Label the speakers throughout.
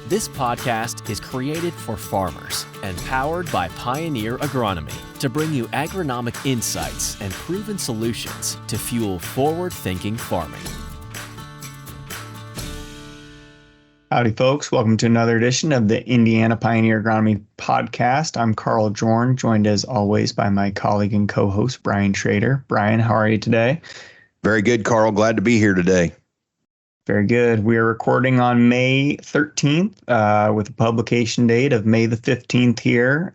Speaker 1: This podcast is created for farmers and powered by Pioneer Agronomy to bring you agronomic insights and proven solutions to fuel forward-thinking farming.
Speaker 2: Howdy, folks. Welcome to another edition of the Indiana Pioneer Agronomy podcast. I'm Carl Joern, joined as always by my colleague and co-host, Brian Shrader. Brian, how are you today?
Speaker 3: Very good, Carl. Glad to be here today.
Speaker 2: Very good. We are recording on May 13th with a publication date of May the 15th here.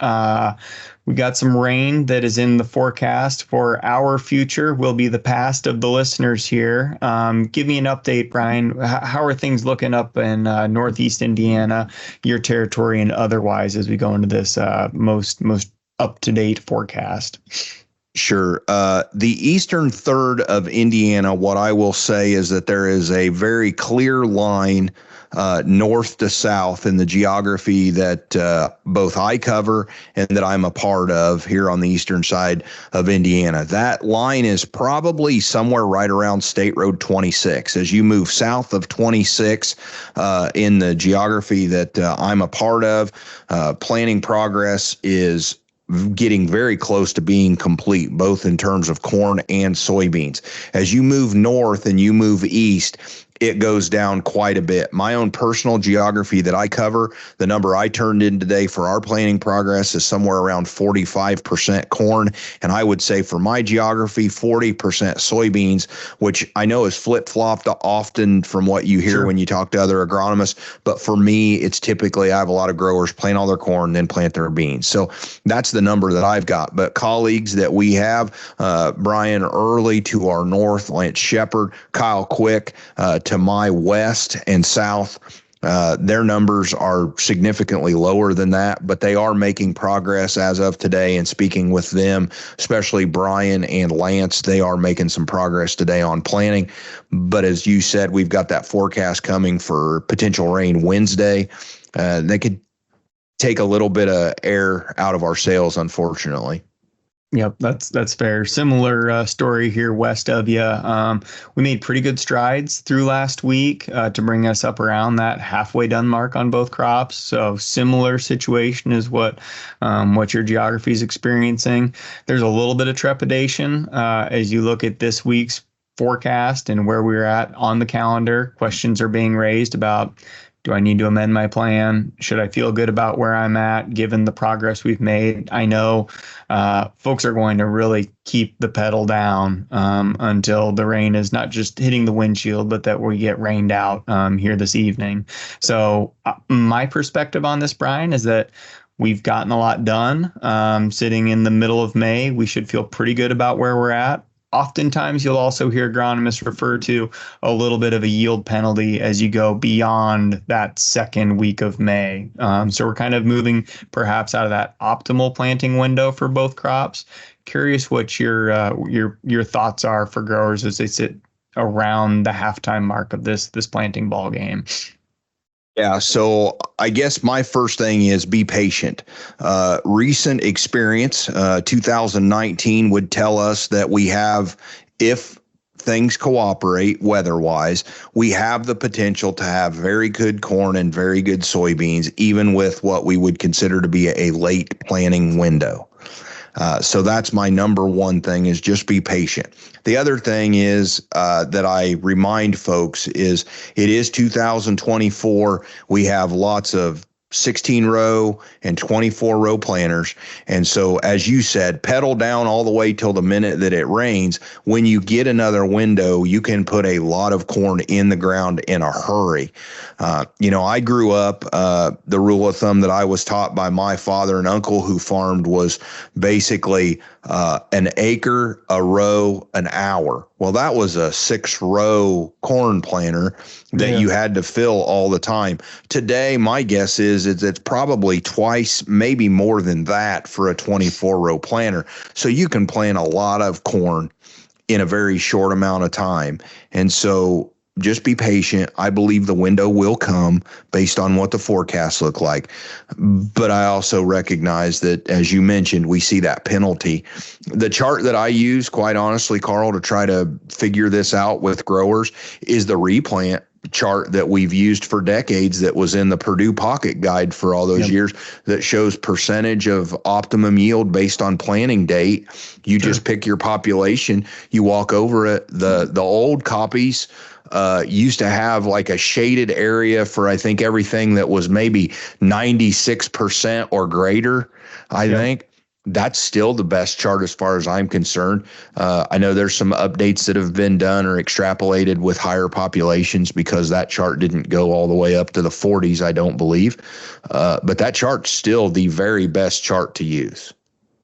Speaker 2: We got some rain that is in the forecast for our future, will be the past of the listeners here. Give me an update, Brian. How are things looking up in Northeast Indiana, your territory, and otherwise as we go into this most up-to-date forecast?
Speaker 3: Sure. The eastern third of Indiana, what I will say is that there is a very clear line north to south in the geography that both I cover and that I'm a part of here on the eastern side of Indiana. That line is probably somewhere right around State Road 26. As you move south of 26 in the geography that I'm a part of, planting progress is getting very close to being complete, both in terms of corn and soybeans. As you move north and you move east, it goes down quite a bit. My own personal geography that I cover, the number I turned in today for our planting progress is somewhere around 45% corn. And I would say for my geography, 40% soybeans, which I know is flip-flopped often from what you hear when you talk to other agronomists. But for me, it's typically I have a lot of growers plant all their corn, then plant their beans. So that's the number that I've got. But colleagues that we have, Brian Early to our north, Lance Shepard, Kyle Quick to my west and south, their numbers are significantly lower than that, but they are making progress as of today. And speaking with them, especially Brian and Lance, they are making some progress today on planting. But as you said, we've got that forecast coming for potential rain Wednesday. They could take a little bit of air out of our sails, unfortunately.
Speaker 2: Yep, that's fair. Similar story here west of you. We made pretty good strides through last week to bring us up around that halfway done mark on both crops. So similar situation is what your geography is experiencing. There's a little bit of trepidation as you look at this week's forecast and where we're at on the calendar. Questions are being raised about, do I need to amend my plan? Should I feel good about where I'm at, given the progress we've made? I know folks are going to really keep the pedal down until the rain is not just hitting the windshield, but that we get rained out here this evening. So my perspective on this, Brian, is that we've gotten a lot done. Sitting in the middle of May, we should feel pretty good about where we're at. Oftentimes, you'll also hear agronomists refer to a little bit of a yield penalty as you go beyond that second week of May. So we're kind of moving perhaps out of that optimal planting window for both crops. Curious what your thoughts are for growers as they sit around the halftime mark of this planting ball game.
Speaker 3: Yeah, so I guess my first thing is be patient. Recent experience, 2019 would tell us that we have, if things cooperate weather-wise, we have the potential to have very good corn and very good soybeans, even with what we would consider to be a late planting window. So that's my number one thing, is just be patient. The other thing is that I remind folks is it is 2024. We have lots of 16-row and 24-row planters. And so, as you said, pedal down all the way till the minute that it rains. When you get another window, you can put a lot of corn in the ground in a hurry. I grew up, the rule of thumb that I was taught by my father and uncle who farmed was basically an acre, a row, an hour. Well, that was a 6-row corn planter that you had to fill all the time. Today, my guess is it's probably twice, maybe more than that for a 24-row planter. So you can plant a lot of corn in a very short amount of time. And so just be patient. I believe the window will come based on what the forecasts look like. But I also recognize that, as you mentioned, we see that penalty. The chart that I use, quite honestly, Carl, to try to figure this out with growers is the replant chart that we've used for decades that was in the Purdue Pocket Guide for all those years that shows percentage of optimum yield based on planting date. You just pick your population, you walk over it. The old copies used to have like a shaded area for, I think, everything that was maybe 96% or greater, I think. That's still the best chart as far as I'm concerned. I know there's some updates that have been done or extrapolated with higher populations because that chart didn't go all the way up to the 40s, I don't believe. But that chart's still the very best chart to use.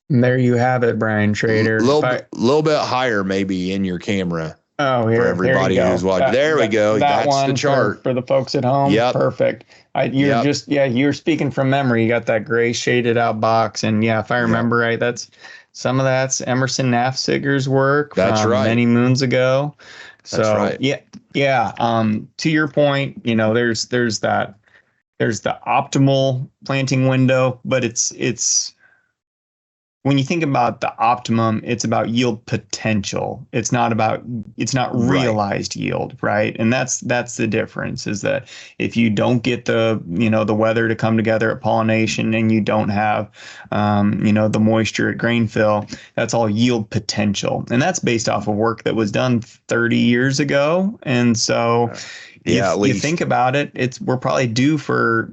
Speaker 2: And there you have it, Brian Shrader.
Speaker 3: A little bit higher maybe in your camera.
Speaker 2: Oh, here,
Speaker 3: for everybody who's watching. There we go. That's the chart.
Speaker 2: For the folks at home.
Speaker 3: Yep.
Speaker 2: Perfect. You're speaking from memory. You got that gray shaded out box. And if I remember right, that's Emerson Nafziger's work.
Speaker 3: That's right.
Speaker 2: Many moons ago. So
Speaker 3: that's right.
Speaker 2: To your point, there's the optimal planting window, but it's when you think about the optimum, it's about yield potential. It's not realized yield, right? And that's the difference, is that if you don't get the weather to come together at pollination and you don't have the moisture at grain fill, that's all yield potential. And that's based off of work that was done 30 years ago. And so if you think about it, we're probably due for,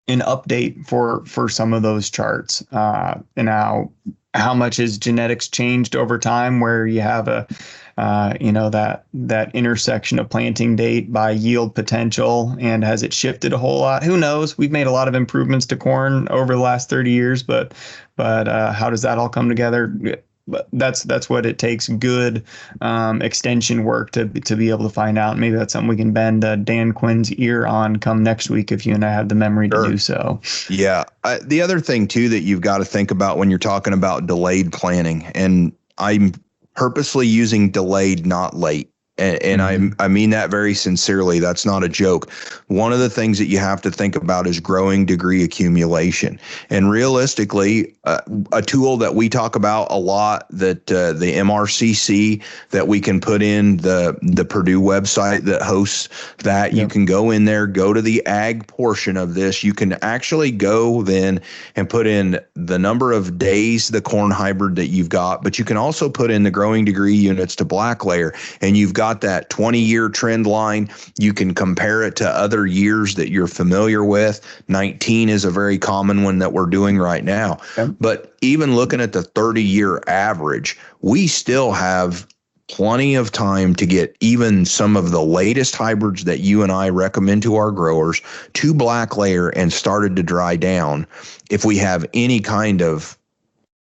Speaker 2: an update for some of those charts, and how much has genetics changed over time, where you have that intersection of planting date by yield potential, and has it shifted a whole lot? Who knows? We've made a lot of improvements to corn over the last 30 years, but how does that all come together? But that's what it takes. Good extension work to be able to find out. Maybe that's something we can bend Dan Quinn's ear on come next week if you and I have the memory to do so. Yeah.
Speaker 3: The other thing too that you've got to think about when you're talking about delayed planting, and I'm purposely using delayed, not late. And I mean that very sincerely. That's not a joke. One of the things that you have to think about is growing degree accumulation. And realistically, a tool that we talk about a lot, that the MRCC, that we can put in the Purdue website that hosts that. You can go in there, go to the ag portion of this. You can actually go then and put in the number of days the corn hybrid that you've got, but you can also put in the growing degree units to black layer, and you've got that 20-year trend line. You can compare it to other years that you're familiar with. 19 is a very common one that we're doing right now. But even looking at the 30-year average, we still have plenty of time to get even some of the latest hybrids that you and I recommend to our growers to black layer and started to dry down if we have any kind of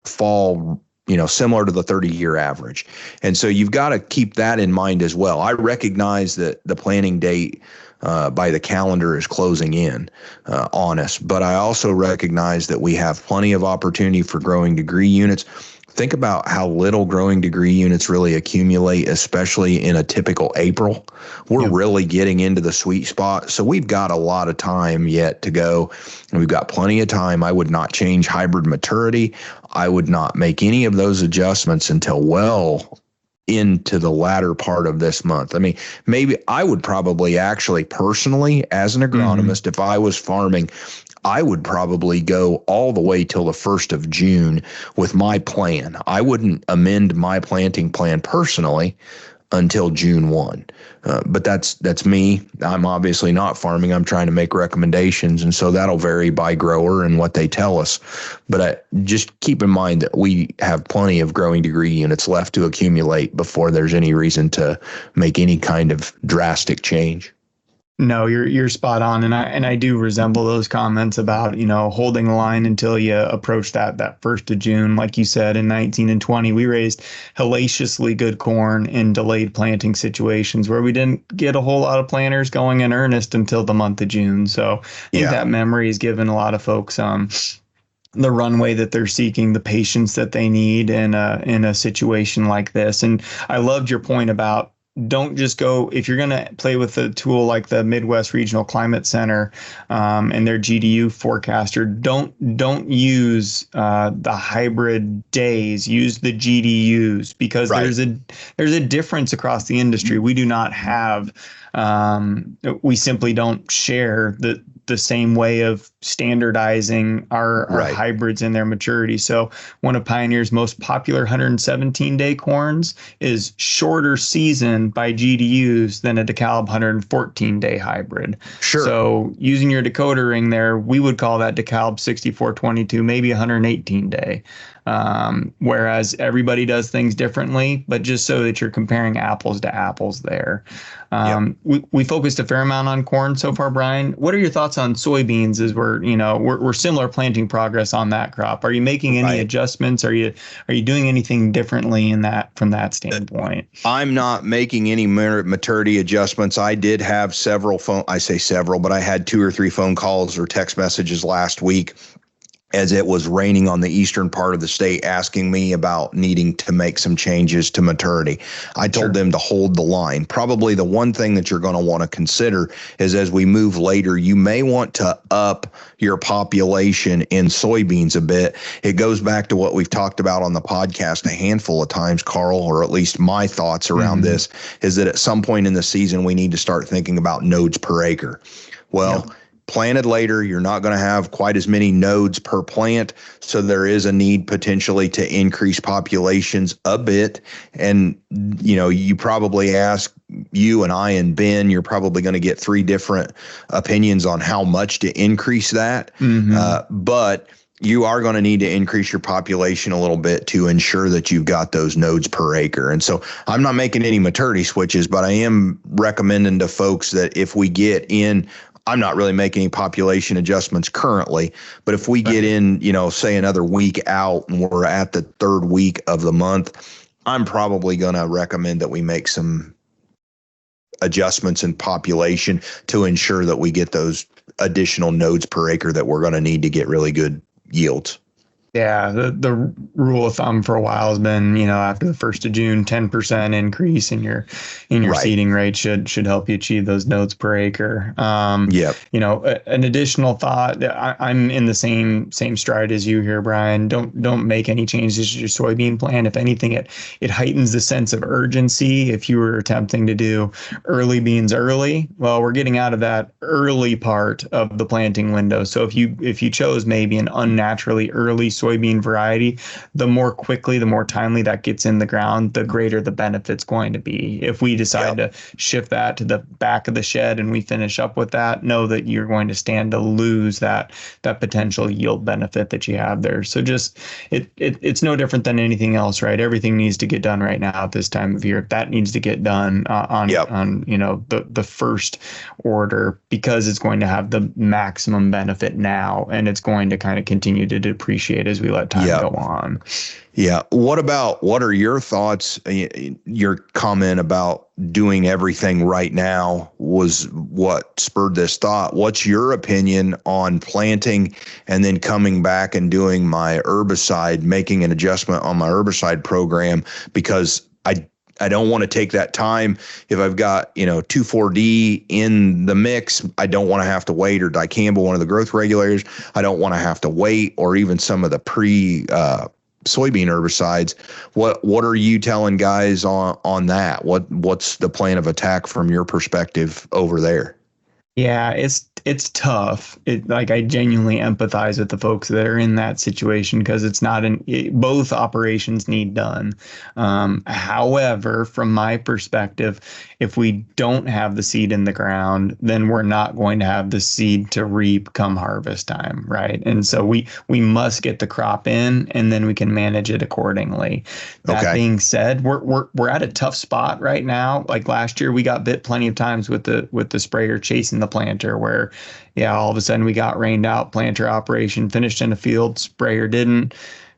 Speaker 3: fall, similar to the 30-year average. And so you've got to keep that in mind as well. I recognize that the planting date by the calendar is closing in on us, but I also recognize that we have plenty of opportunity for growing degree units. Think about how little growing degree units really accumulate, especially in a typical April. We're really getting into the sweet spot. So we've got a lot of time yet to go, and we've got plenty of time. I would not change hybrid maturity. I would not make any of those adjustments until well into the latter part of this month. I mean, maybe I would probably actually personally, as an agronomist, if I was farming, I would probably go all the way till the 1st of June with my plan. I wouldn't amend my planting plan personally until June 1. But that's me. I'm obviously not farming. I'm trying to make recommendations. And so that'll vary by grower and what they tell us. But just keep in mind that we have plenty of growing degree units left to accumulate before there's any reason to make any kind of drastic change.
Speaker 2: No, you're spot on, and I do resemble those comments about holding the line until you approach that 1st of June. Like you said, in 19 and 20, we raised hellaciously good corn in delayed planting situations where we didn't get a whole lot of planters going in earnest until the month of June. So I think that memory has given a lot of folks the runway that they're seeking, the patience that they need in a situation like this. And I loved your point about don't just go, if you're going to play with a tool like the Midwest Regional Climate Center and their GDU forecaster, don't use the hybrid days. Use the GDUs, because
Speaker 3: Right.
Speaker 2: there's a difference across the industry. We do not have we simply don't share the same way of standardizing our
Speaker 3: Right.
Speaker 2: hybrids in their maturity. So one of Pioneer's most popular 117-day corns is shorter season by GDUs than a DeKalb 114-day hybrid.
Speaker 3: Sure.
Speaker 2: So using your decoder ring there, we would call that DeKalb 6422, maybe 118-day. Whereas everybody does things differently, but just so that you're comparing apples to apples there. We focused a fair amount on corn so far, Brian. What are your thoughts on soybeans as we're similar planting progress on that crop? Are you making any adjustments? Are you doing anything differently in that from that standpoint?
Speaker 3: I'm not making any maturity adjustments. I did have I had 2 or 3 phone calls or text messages last week as it was raining on the eastern part of the state, asking me about needing to make some changes to maturity. I told them to hold the line. Probably the one thing that you're going to want to consider is, as we move later, you may want to up your population in soybeans a bit. It goes back to what we've talked about on the podcast a handful of times, Carl, or at least my thoughts around this, is that at some point in the season, we need to start thinking about nodes per acre. Well, planted later, you're not going to have quite as many nodes per plant. So there is a need potentially to increase populations a bit. And, you probably ask you and I and Ben, you're probably going to get 3 different opinions on how much to increase that. But you are going to need to increase your population a little bit to ensure that you've got those nodes per acre. And so I'm not making any maturity switches, but I am recommending to folks that if we get in, I'm not really making any population adjustments currently, but if we get in, say another week out and we're at the 3rd week of the month, I'm probably going to recommend that we make some adjustments in population to ensure that we get those additional nodes per acre that we're going to need to get really good yields.
Speaker 2: Yeah, the rule of thumb for a while has been, after the 1st of June, 10% increase in your seeding rate should help you achieve those nodes per acre. An additional thought, I'm in the same stride as you here, Brian. Don't make any changes to your soybean plan. If anything, it heightens the sense of urgency. If you were attempting to do early beans early, well, we're getting out of that early part of the planting window. So if you chose maybe an unnaturally early soybean variety, the more quickly, the more timely that gets in the ground, the greater the benefit's going to be. If we decide to shift that to the back of the shed and we finish up with that, know that you're going to stand to lose that potential yield benefit that you have there. So just it's no different than anything else, right? Everything needs to get done right now at this time of year. That needs to get done on the first order, because it's going to have the maximum benefit now, and it's going to kind of continue to depreciate as we let time go on.
Speaker 3: Yeah. What are your thoughts? Your comment about doing everything right now was what spurred this thought. What's your opinion on planting and then coming back and doing my herbicide, making an adjustment on my herbicide program? Because I don't want to take that time. If I've got, 2,4-D in the mix, I don't want to have to wait, or dicamba, one of the growth regulators, I don't want to have to wait, or even some of the soybean herbicides. What are you telling guys on that? What's the plan of attack from your perspective over there?
Speaker 2: Yeah, it's tough. I genuinely empathize with the folks that are in that situation, because it's not both operations need done. However, from my perspective, if we don't have the seed in the ground, then we're not going to have the seed to reap come harvest time, right? And so we must get the crop in, and then we can manage it accordingly. That being said, we're at a tough spot right now. Like last year, we got bit plenty of times with the sprayer chasing the planter, where all of a sudden we got rained out, planter operation finished in the field, sprayer didn't.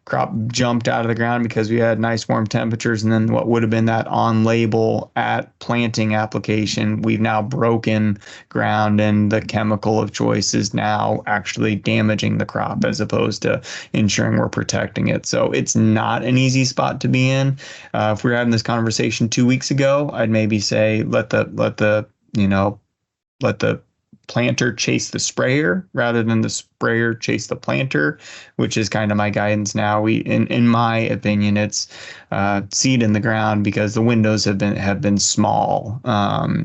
Speaker 2: crop jumped out of the ground because we had nice warm temperatures, and then what would have been that on label at planting application, we've now broken ground, and the chemical of choice is now actually damaging the crop as opposed to ensuring we're protecting it. So it's not an easy spot to be in. If we were having this conversation 2 weeks ago, I'd maybe say let the planter chase the sprayer rather than the sprayer chase the planter, which is kind of my guidance now. In my opinion, it's seed in the ground because the windows have been small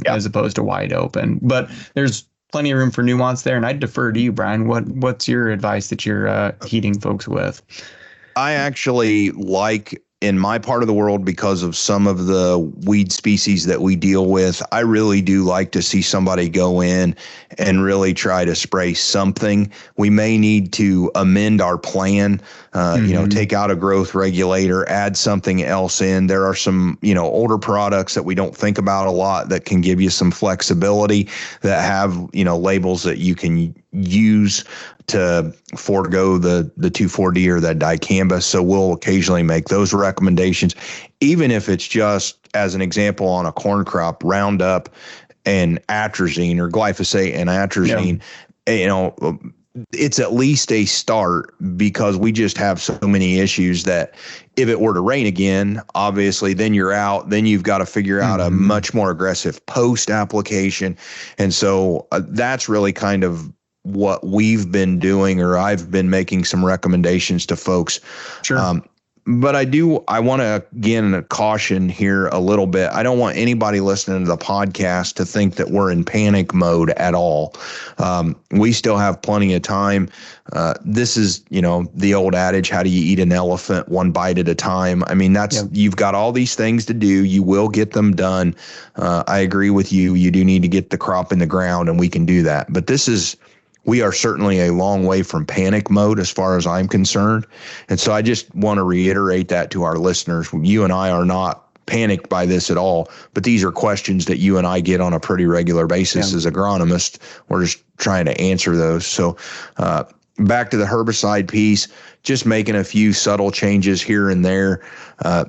Speaker 2: as opposed to wide open. But there's plenty of room for nuance there, and I'd defer to you, Brian. What's your advice that you're heating folks with?
Speaker 3: I actually like, in my part of the world, because of some of the weed species that we deal with, I really do like to see somebody go in and really try to spray something. We may need to amend our plan, take out a growth regulator, add something else in. There are some, older products that we don't think about a lot that can give you some flexibility, that have, labels that you can use to forego the 2,4-D or that dicamba. So we'll occasionally make those recommendations, even if it's just, as an example, on a corn crop, Roundup and atrazine, or glyphosate and atrazine. It's at least a start, because we just have so many issues that if it were to rain again, obviously then you're out. Then you've got to figure out a much more aggressive post application. And so that's really kind of what we've been doing, or I've been making some recommendations to folks.
Speaker 2: Sure.
Speaker 3: But I want to, again, caution here a little bit. I don't want anybody listening to the podcast to think that we're in panic mode at all. We still have plenty of time. This is, the old adage, how do you eat an elephant one bite at a time? I mean, you've got all these things to do. You will get them done. I agree with you. You do need to get the crop in the ground, and we can do that. But we are certainly a long way from panic mode as far as I'm concerned. And so I just want to reiterate that to our listeners. You and I are not panicked by this at all, but these are questions that you and I get on a pretty regular basis as agronomists. We're just trying to answer those. So back to the herbicide piece, just making a few subtle changes here and there.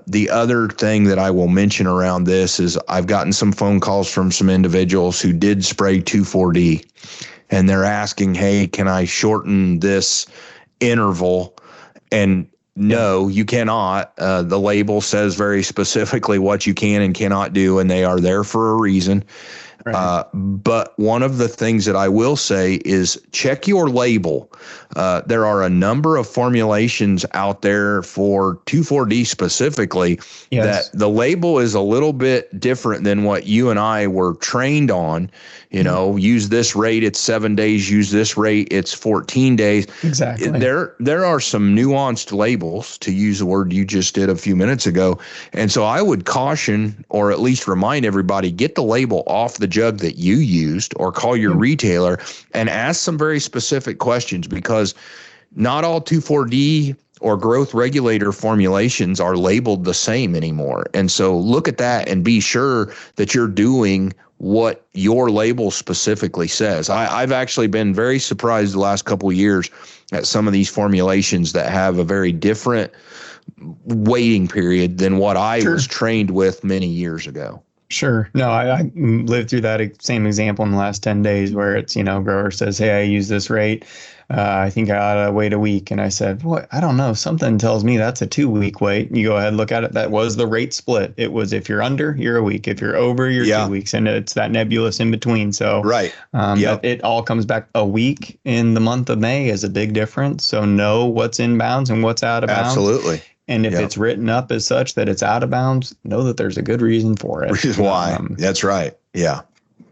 Speaker 3: The other thing that I will mention around this is I've gotten some phone calls from some individuals who did spray 2,4-D. And they're asking, hey, can I shorten this interval? And no, you cannot. The label says very specifically what you can and cannot do, and they are there for a reason. Right. But one of the things that I will say is check your label. There are a number of formulations out there for 2,4-D specifically that the label is a little bit different than what you and I were trained on. Use this rate, it's 7 days. Use this rate, it's 14 days.
Speaker 2: Exactly.
Speaker 3: There are some nuanced labels, to use the word you just did a few minutes ago. And so I would caution, or at least remind everybody, get the label off the jug that you used, or call your retailer and ask some very specific questions, because not all 2,4-D or growth regulator formulations are labeled the same anymore. And so look at that and be sure that you're doing what your label specifically says. I've actually been very surprised the last couple of years at some of these formulations that have a very different waiting period than what I was trained with many years ago.
Speaker 2: Sure. No, I lived through that same example in the last 10 days where it's, grower says, hey, I use this rate. I think I ought to wait a week. And I said, boy, I don't know. Something tells me that's a 2-week wait. You go ahead and look at it. That was the rate split. It was, if you're under, you're a week. If you're over, you're 2 weeks. And it's that nebulous in between. So it all comes back. A week in the month of May is a big difference. So know what's in bounds and what's out of bounds.
Speaker 3: Absolutely.
Speaker 2: And if it's written up as such that it's out of bounds, know that there's a good reason for it.
Speaker 3: Reason why. That's right. Yeah.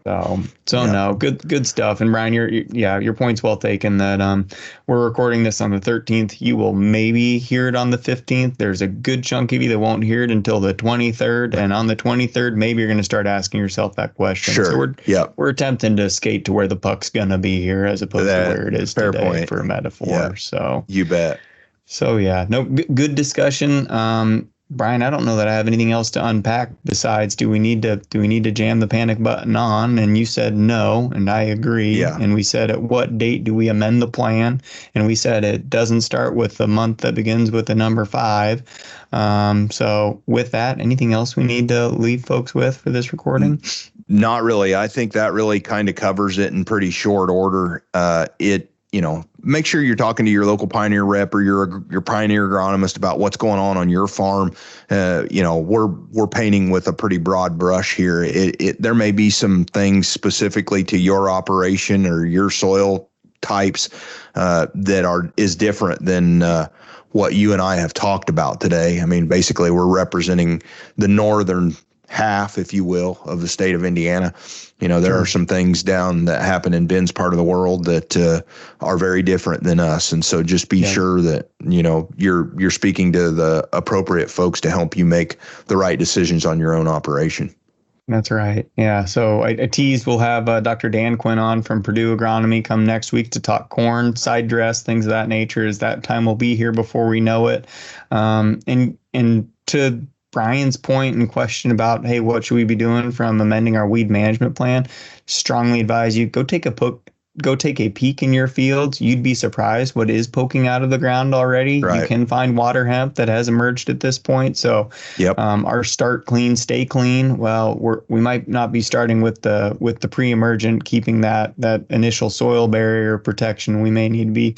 Speaker 2: So no, good stuff. And Brian, your point's well taken that we're recording this on the 13th. You will maybe hear it on the 15th. There's a good chunk of you that won't hear it until the 23rd. And on the 23rd, maybe you're going to start asking yourself that question.
Speaker 3: Sure.
Speaker 2: So we're attempting to skate to where the puck's going to be here as opposed to where it is today, point. For a metaphor.
Speaker 3: Yeah.
Speaker 2: So
Speaker 3: you bet.
Speaker 2: So no, good discussion. Brian, I don't know that I have anything else to unpack besides do we need to jam the panic button on? And you said no, and I agree.
Speaker 3: Yeah.
Speaker 2: And we said, at what date do we amend the plan? And we said it doesn't start with the month that begins with the number 5. So with that, anything else we need to leave folks with for this recording?
Speaker 3: Not really. I think that really kind of covers it in pretty short order. Make sure you're talking to your local Pioneer rep or your Pioneer agronomist about what's going on your farm. We're painting with a pretty broad brush here. There may be some things specifically to your operation or your soil types that is different than what you and I have talked about today. I mean, basically, we're representing the northern half, if you will, of the state of Indiana. There are some things down that happen in Ben's part of the world that are very different than us. And so just be sure that, you're speaking to the appropriate folks to help you make the right decisions on your own operation.
Speaker 2: That's right. Yeah. So I teased we'll have Dr. Dan Quinn on from Purdue Agronomy come next week to talk corn, side dress, things of that nature. As that time will be here before we know it. And to Brian's point and question about, hey, what should we be doing from amending our weed management plan? Strongly advise you go take a peek in your fields. You'd be surprised what is poking out of the ground already. Right. You can find water hemp that has emerged at this point. So our start clean, stay clean. Well, we might not be starting with the pre-emergent, keeping that initial soil barrier protection. We may need to be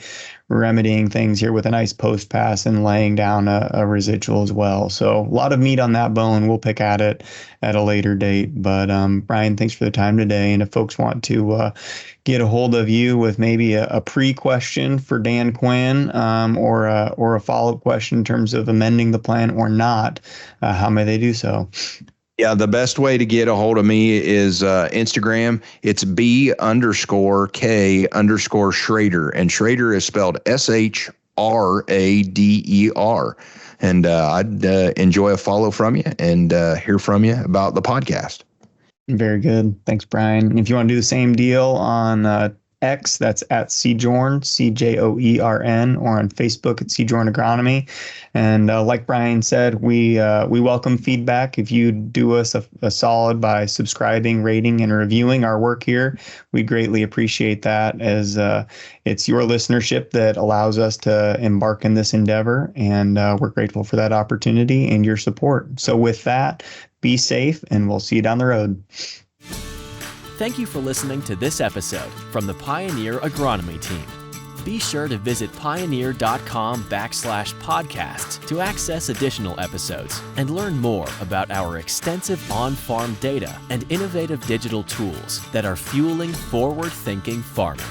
Speaker 2: remedying things here with a nice post pass and laying down a residual as well. So a lot of meat on that bone. We'll pick at it at a later date. But Brian, thanks for the time today. And if folks want to get a hold of you with maybe a pre-question for Dan Quinn or a follow-up question in terms of amending the plan or not, how may they do so?
Speaker 3: Yeah, the best way to get a hold of me is Instagram. It's B_K_Shrader. And Shrader is spelled SHRADER. And I'd enjoy a follow from you and hear from you about the podcast.
Speaker 2: Very good. Thanks, Brian. And if you want to do the same deal on X, that's at Joern, CJOERN, or on Facebook at Joern Agronomy. And like Brian said, we welcome feedback. If you do us a solid by subscribing, rating, and reviewing our work here, we greatly appreciate that, as it's your listenership that allows us to embark in this endeavor. And we're grateful for that opportunity and your support. So with that, be safe, and we'll see you down the road.
Speaker 1: Thank you for listening to this episode from the Pioneer Agronomy team. Be sure to visit pioneer.com/podcasts to access additional episodes and learn more about our extensive on-farm data and innovative digital tools that are fueling forward-thinking farming.